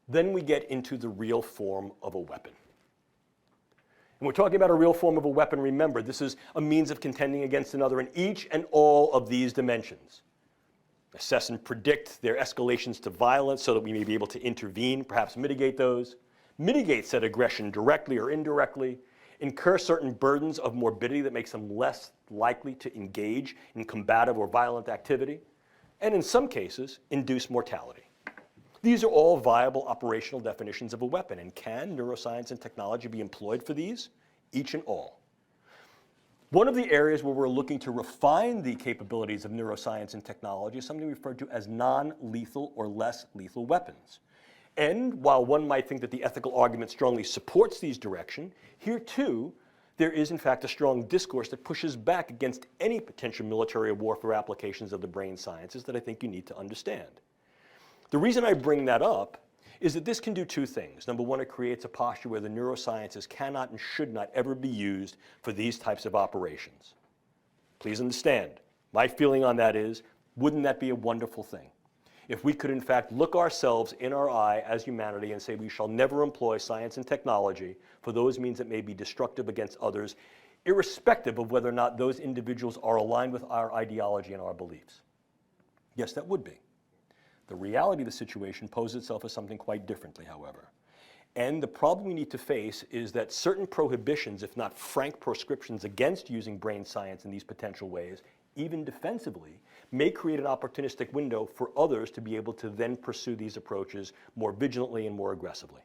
Then we get into the real form of a weapon. And we're talking about a real form of a weapon. Remember, this is a means of contending against another in each and all of these dimensions. Assess and predict their escalations to violence so that we may be able to intervene, perhaps mitigate those, mitigate said aggression directly or indirectly, incur certain burdens of morbidity that makes them less likely to engage in combative or violent activity, and in some cases, induce mortality. These are all viable operational definitions of a weapon, and can neuroscience and technology be employed for these? Each and all. One of the areas where we're looking to refine the capabilities of neuroscience and technology is something referred to as non-lethal or less lethal weapons. And while one might think that the ethical argument strongly supports these directions, here too, there is in fact a strong discourse that pushes back against any potential military or warfare applications of the brain sciences that I think you need to understand. The reason I bring that up is that this can do two things. Number one, it creates a posture where the neurosciences cannot and should not ever be used for these types of operations. Please understand, my feeling on that is, wouldn't that be a wonderful thing? If we could in fact look ourselves in our eye as humanity and say we shall never employ science and technology for those means that may be destructive against others, irrespective of whether or not those individuals are aligned with our ideology and our beliefs. Yes, that would be. The reality of the situation poses itself as something quite differently, however. And the problem we need to face is that certain prohibitions, if not frank proscriptions against using brain science in these potential ways, even defensively, may create an opportunistic window for others to be able to then pursue these approaches more vigilantly and more aggressively.